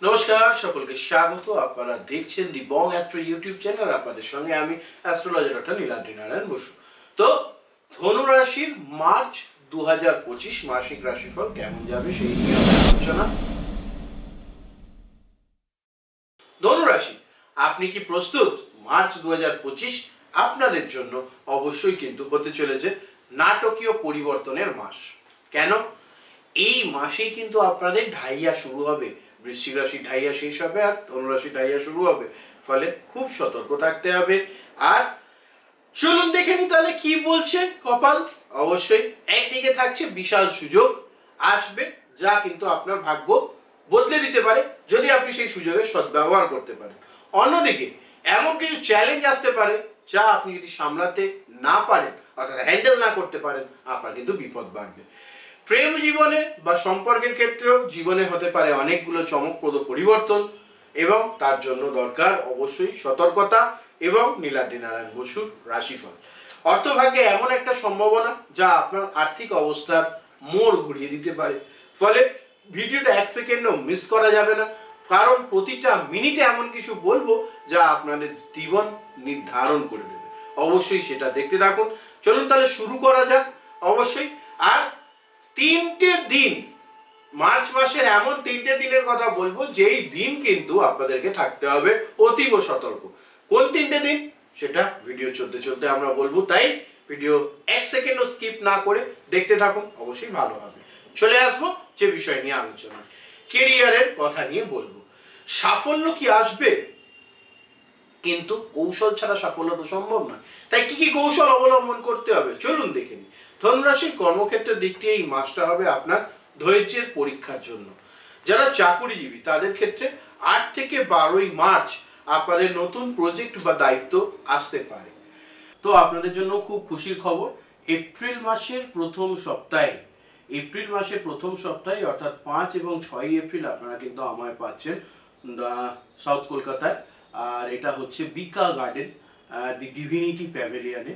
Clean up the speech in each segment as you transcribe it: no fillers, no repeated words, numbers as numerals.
নমস্কার সকলকে স্বাগত। আপনারা দেখছেন দি বং অ্যাস্ট্রো ইউটিউব চ্যানেল। আপনাদের সঙ্গে আমি অ্যাস্ট্রোলজার ডক্টর নীলাদ্রি নারায়ণ বসু। তো ধনু রাশির মার্চ 2025 মাসিক রাশিফল কেমন যাবে সেই নিয়ে আলোচনা। ধনু রাশি, আপনি কি প্রস্তুত? মার্চ 2025 আপনাদের জন্য অবশ্যই কিন্তু হতে চলেছে নাটকীয় পরিবর্তনের মাস। কেন? এই মাসেই কিন্তু আপনাদের ঢাইয়া শুরু হবে। বৃশ্চিক রাশি ঢাইয়া শেষ হবে আর ধনুরাশি ঢাইয়া শুরু হবে, ফলে খুব সতর্ক থাকতে হবে। আর চলুন দেখে নি তাহলে কি বলছে কপাল। অবশ্যই একদিকে থাকছে বিশাল সুযোগ আসবে, যা কিন্তু আপনার ভাগ্য বদলে দিতে পারে যদি আপনি সেই সুযোগের সদ্ব্যবহার করতে পারেন। অন্যদিকে এমন কিছু চ্যালেঞ্জ আসতে পারে যা আপনি যদি সামলাতে না পারেন অর্থাৎ হ্যান্ডেল না করতে পারেন, আপনার কিন্তু বিপদ বাড়বে। প্রেম জীবনে বা সম্পর্কের ক্ষেত্রেও জীবনে হতে পারে অনেকগুলো চমকপ্রদ পরিবর্তন, এবং তার জন্য দরকার অবশ্যই সতর্কতা এবং নীলাদ্রি নারায়ণ বসুর রাশিফল। অর্থভাগ্যে এমন একটা সম্ভাবনা যা আপনার আর্থিক অবস্থার মোড় ঘুরিয়ে দিতে পারে, ফলে ভিডিওটা 1 সেকেন্ডও মিস করা যাবে না, কারণ প্রতিটা মিনিটে এমন কিছু বলবো যা আপনাদের জীবন নির্ধারণ করে দেবে। অবশ্যই সেটা দেখতে থাকুন। চলুন তাহলে শুরু করা যাক। অবশ্যই আর 3টে দিন, মার্চ মাসের এমন 3টে দিনের কথা বলবো যেই দিন কিন্তু আপনাদেরকে থাকতে হবে অতীব সতর্ক। কোন 3টে দিন সেটা ভিডিও চলতে চলতে আমরা বলবো, তাই ভিডিও 1 সেকেন্ডও স্কিপ না করে দেখতে থাকুন, অবশ্যই ভালো হবে। চলে আসবো যে বিষয় নিয়ে আলোচনা, কেরিয়ারের কথা নিয়ে বলবো। সাফল্য কি আসবে? কিন্তু কৌশল ছাড়া সাফল্য তো সম্ভব নয়। তাই কি কি কৌশল অবলম্বন করতে হবে চলুন দেখে নিই। ধনুরাশির কর্মক্ষেত্রের দিক দিয়ে এই মাসটা হবে আপনার ধৈর্যের পরীক্ষার জন্য। যারা চাকুরিজীবী তাদের ক্ষেত্রে 8 থেকে 12ই মার্চ আপনাদের নতুন প্রজেক্ট বা দায়িত্ব আসতে পারে। তো আপনাদের জন্য খুব খুশির খবর, এপ্রিল মাসের প্রথম সপ্তাহে অর্থাৎ 5 এবং 6 এপ্রিল আপনারা কিন্তু আমায় পাচ্ছেন সাউথ কলকাতায়, আর এটা হচ্ছে বিকা গার্ডেন দি ডিভিনিটি প্যাভিলিয়নে।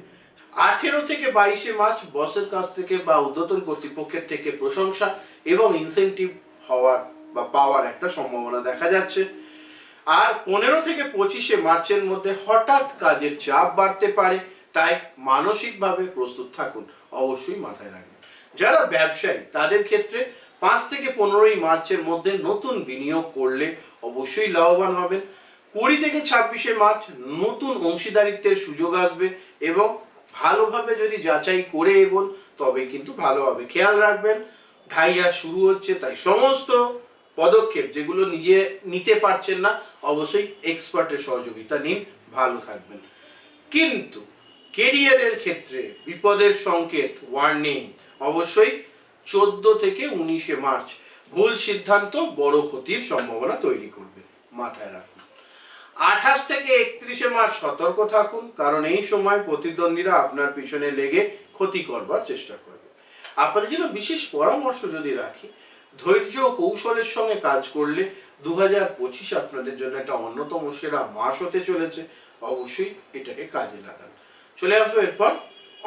18 থেকে 22 মার্চ বসের কাছ থেকে বা ঊর্ধ্বতন কর্তৃপক্ষের থেকে প্রশংসা এবং ইনসেনটিভ হওয়ার বা পাওয়ার একটা সম্ভাবনা দেখা যাচ্ছে। আর 15 থেকে 25 মার্চের মধ্যে হঠাৎ কাজের চাপ বাড়তে পারে, তাই মানসিকভাবে প্রস্তুত থাকুন, অবশ্যই মাথায় রাখবেন। যারা ব্যবসায়ী তাদের ক্ষেত্রে 5 থেকে 15 মার্চের মধ্যে নতুন বিনিয়োগ করলে অবশ্যই লাভবান হবেন। 20 থেকে 26 মার্চ নতুন অংশীদারিত্বের সুযোগ আসবে, এবং ভালোভাবে যদি যাচাই করে এগোন তবে কিন্তু ভালো হবে। খেয়াল রাখবেন ঢাইয়া শুরু হচ্ছে, তাই সমস্ত পদক্ষেপ যেগুলো নিজে নিতে পারছেন না অবশ্যই এক্সপার্টের সহযোগিতা নিন, ভালো থাকবেন। কিন্তু কেরিয়ারের ক্ষেত্রে বিপদের সংকেত, ওয়ার্নিং, অবশ্যই 14 থেকে 19 মার্চ ভুল সিদ্ধান্ত বড় ক্ষতির সম্ভাবনা তৈরি করবে, মাথায় রাখুন। 28 থেকে 31 মার্চ সতর্ক থাকুন, কারণ এই সময় প্রতিদ্বন্দ্বীরা আপনার পিছনে লেগে ক্ষতি করবার চেষ্টা করবে। আপনাদের জন্য বিশেষ পরামর্শ যদি রাখি, ধৈর্য ও কৌশলের সঙ্গে কাজ করলে 2025 আপনাদের জন্য একটা অন্যতম সেরা মাস হতে চলেছে, অবশ্যই এটাকে কাজে লাগান। চলে আসবো এরপর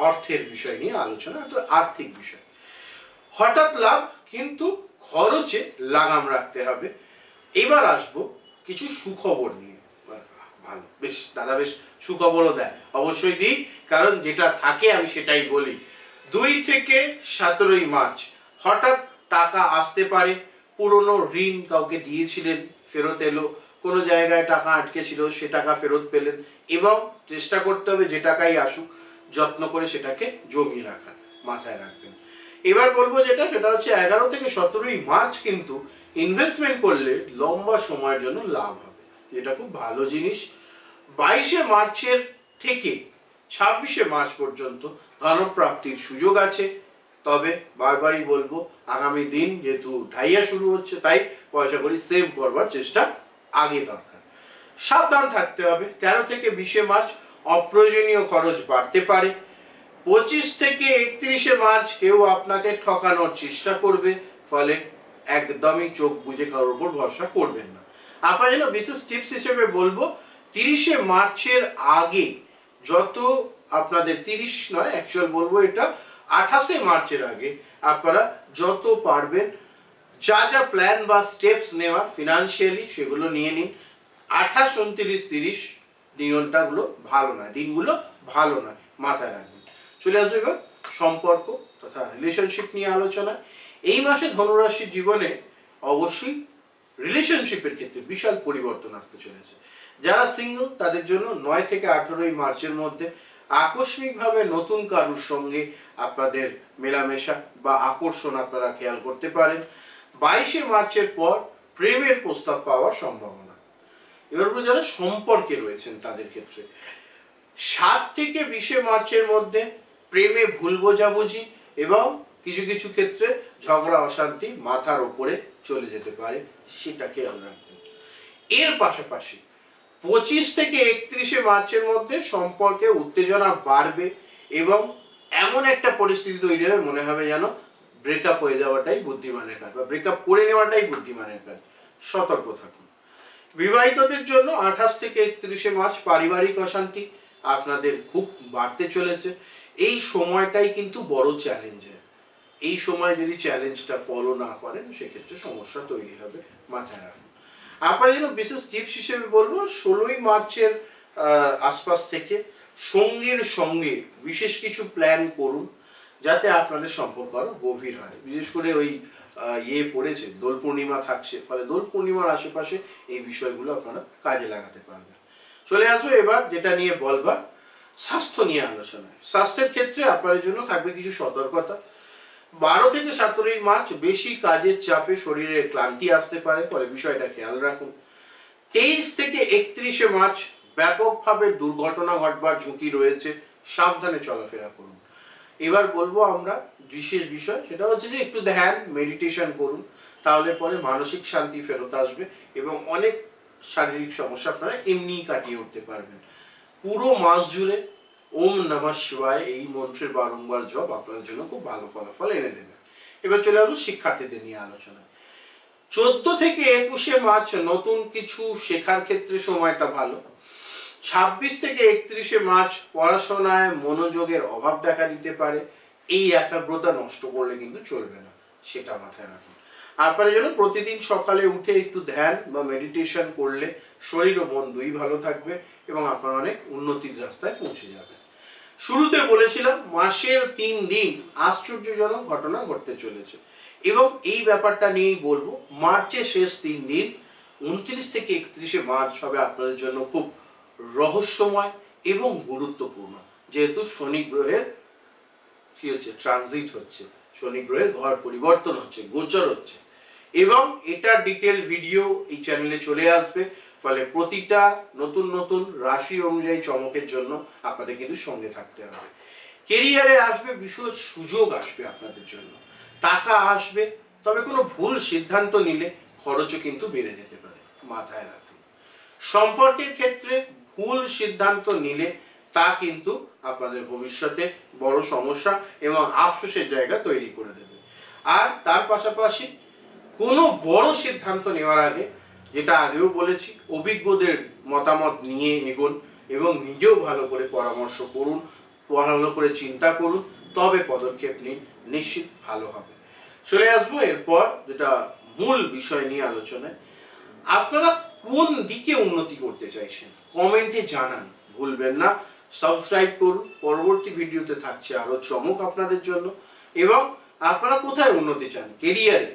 অর্থের বিষয় নিয়ে আলোচনা, অর্থাৎ আর্থিক বিষয়। হঠাৎ লাভ, কিন্তু খরচে লাগাম রাখতে হবে। এবার আসবো কিছু সুখবর নিয়ে। ভালো, বেশ দাদা, বেশ সুখবরও দেয়, অবশ্যই দিই, কারণ যেটা থাকে আমি সেটাই বলি। 2 থেকে 17 মার্চ হঠাৎ টাকা আসতে পারে। পুরনো ঋণ কাউকে দিয়েছিলেন, ফেরত এলো। কোনো জায়গায় টাকা আটকে ছিল, সে টাকা ফেরত পেলেন, এবং চেষ্টা করতে হবে যে টাকাই আসুক যত্ন করে সেটাকে জমিয়ে রাখার, মাথায় রাখবেন। এবার বলবো সেটা হচ্ছে 11 থেকে 17 মার্চ কিন্তু ইনভেস্টমেন্ট করলে লম্বা সময়ের জন্য লাভ হবে, যেটা খুব ভালো জিনিস। 22 মার্চের থেকে 26 মার্চ পর্যন্ত ধনপ্রাপ্তির সুযোগ আছে, তবে বারবারই বলবো আগামী দিন যেহেতু ঢাইয়া শুরু হচ্ছে, তাই পয়সা করি সেভ করবার চেষ্টা আগে দরকার। সাবধান থাকতে হবে। 13 থেকে 20 মার্চ অপ্রয়োজনীয় খরচ বাড়তে পারে। 25 থেকে 31 মার্চ কেউ আপনাকে ঠকানোর চেষ্টা করবে, ফলে একদমই চোখ বুজে কারোর উপর ভরসা করবেন না। আপনার জন্য বিশেষ টিপস হিসেবে বলবো 30 মার্চের আগে যত আপনাদের 30 নয়, অ্যাকচুয়াল বলবো এটা 28 মার্চের আগে আপনারা যত পারবেন যা যা প্ল্যান বা স্টেপস নেওয়া ফিনান্সিয়ালি সেগুলো নিয়ে নিন। 28, 29, 30 দিনটাগুলো ভালো নয়, দিনগুলো ভালো নয়, মাথায় রাখবেন। চলে আসবে এবার সম্পর্ক তথা রিলেশনশিপ নিয়ে আলোচনা। এই মাসে ধনুরাশির জীবনে অবশ্যই রিলেশনশিপের ক্ষেত্রে বিশাল পরিবর্তন আসতে চলেছে। যারা সিঙ্গেল তাদের জন্য 9 থেকে 18 মার্চের মধ্যে আকস্মিকভাবে নতুন কারুর সঙ্গে আপনাদের মেলামেশা বা আকর্ষণ আপনারা খেয়াল করতে পারেন। 22 মার্চের পর প্রেমের প্রস্তাব পাওয়ার সম্ভাবনা। এবার যারা সম্পর্কে রয়েছেন তাদের ক্ষেত্রে 7 থেকে 20 মার্চের মধ্যে প্রেমে ভুল বোঝাবুঝি এবং কিছু কিছু ক্ষেত্রে ঝগড়া অশান্তি মাথার উপরে চলে যেতে পারে, সেটা খেয়াল রাখবেন। এর পাশাপাশি 25 থেকে 31 মার্চের মধ্যে সম্পর্কে উত্তেজনা বাড়বে এবং এমন একটা পরিস্থিতি তৈরি হবে মনে হবে যেন ব্রেকআপ হয়ে যাওয়াটাই বুদ্ধিমানের কাজ বা ব্রেকআপ করে নেওয়াটাই বুদ্ধিমানের কাজ। সতর্ক থাকুন। বিবাহিতদের জন্য 28 থেকে 31 মার্চ পারিবারিক অশান্তি আপনাদের খুব বাড়তে চলেছে। এই সময়টাই কিন্তু বড় চ্যালেঞ্জের। এই সময় যদি চ্যালেঞ্জটা ফলো না করেন সেক্ষেত্রে সমস্যা তৈরি হবে, মাথায় রাখুন। আপনার জন্য বিশেষ টিপস হিসেবে বলবো 16 মার্চের আশপাশ থেকে সঙ্গীর সঙ্গে বিশেষ কিছু প্ল্যান করুন যাতে আপনাদের সম্পর্ক আরো গভীর হয়। বিশেষ করে ওই পড়েছে দোল পূর্ণিমা থাকছে, ফলে দোল পূর্ণিমার আশেপাশে এই বিষয়গুলো আপনারা কাজে লাগাতে পারবেন। চলে আসবো এবার যেটা নিয়ে বলবার, স্বাস্থ্য নিয়ে আলোচনায়। স্বাস্থ্যের ক্ষেত্রে আপনাদের জন্য থাকবে কিছু সতর্কতা। 12 থেকে 17 মার্চ বেশি কাজের চাপে শরীরে ক্লান্তি আসতে পারে, ফলে বিষয়টা খেয়াল রাখুন। 23 থেকে 31 মার্চ ব্যাপকভাবে দুর্ঘটনা ঘটবার ঝুঁকি রয়েছে, সাবধানে চলাফেরা করুন। এবার বলবো আমরা বিশেষ বিষয়, সেটা হচ্ছে যে একটু ধ্যান মেডিটেশন করুন, তাহলে পরে মানসিক শান্তি ফেরত আসবে এবং অনেক শারীরিক সমস্যা আপনারা এমনিই কাটিয়ে উঠতে পারবেন। পুরো মাস জুড়ে ওম নমঃ শিবায় এই মন্ত্রের বারংবার জপ আপনাদের জন্য খুব ভালো ফলাফল এনে দেবে। এবার চলে আসবো শিক্ষার্থীদের নিয়ে আলোচনা। 14 থেকে 21 মার্চ নতুন কিছু শেখার ক্ষেত্রে সময়টা ভালো। 26 থেকে 31 মার্চ পড়াশোনায় মনোযোগের অভাব দেখা দিতে পারে। এই একাগ্রতা নষ্ট করলে কিন্তু চলবে না, সেটা মাথায় রাখুন। আপনার জন্য প্রতিদিন সকালে উঠে একটু ধ্যান বা মেডিটেশন করলে শরীর ও মন দুই ভালো থাকবে এবং আপনার অনেক উন্নতির রাস্তায় পৌঁছে যাবে। শুরুতে বলেছিলাম মাসের 3 দিন আশ্চর্যজনক ঘটনা ঘটতে চলেছে এবং এই ব্যাপারটা নিয়েই বলবো। মার্চের শেষ 3 দিন 29 থেকে 31 মার্চ হবে আপনাদের জন্য খুব রহস্যময় এবং গুরুত্বপূর্ণ, যেহেতু শনি গ্রহের কি হচ্ছে, ট্রানজিট হচ্ছে, শনি গ্রহের ঘর পরিবর্তন হচ্ছে, গোচর হচ্ছে এবং এটা ডিটেল ভিডিও এই চ্যানেলে চলে আসবে। ফলে প্রতিটা নতুন নতুন রাশি অনুযায়ী চমকের জন্য আপনাদের কিন্তু সঙ্গে থাকতে হবে। কেরিয়ারে আসবে বিশেষ সুযোগ, আসবে আপনাদের জন্য টাকা আসবে, তবে কোনো ভুল সিদ্ধান্ত নিলে খরচও কিন্তু বেড়ে যেতে পারে, মাথায় রাখুন। সম্পর্কের ক্ষেত্রে ভুল সিদ্ধান্ত নিলে তা কিন্তু আপনাদের ভবিষ্যতে বড় সমস্যা এবং আফসোসের জায়গা তৈরি করে দেবে। আর তার পাশাপাশি কোনো বড় সিদ্ধান্ত নেওয়ার আগে, যেটা আগেও বলেছি, অভিজ্ঞদের মতামত নিয়ে এগোন এবং নিজেও ভালো করে পরামর্শ করুন, ভালো করে চিন্তা করুন, তবে পদক্ষেপ নিন, নিশ্চিত ভালো হবে। চলে আসবো এরপর যেটা মূল বিষয় নিয়ে আলোচনায়। আপনারা কোন দিকে উন্নতি করতে চাইছেন কমেন্টে জানান, ভুলবেন না। সাবস্ক্রাইব করুন, পরবর্তী ভিডিওতে থাকছে আরো চমক আপনাদের জন্য। এবং আপনারা কোথায় উন্নতি চান, কেরিয়ারে,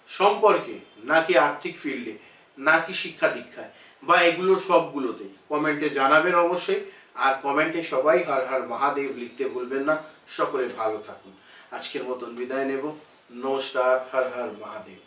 সম্পর্কে, নাকি আর্থিক ফিল্ডে, নাকি শিক্ষা দীক্ষায়, বা এগুলোর সবগুলোতেই কমেন্টে জানাবেন অবশ্যই। আর কমেন্টে সবাই হর হর মহাদেব লিখতে ভুলবেন না। সকলে ভালো থাকুন। আজকের মতন বিদায় নেব। নমস্কার, হর হর মহাদেব।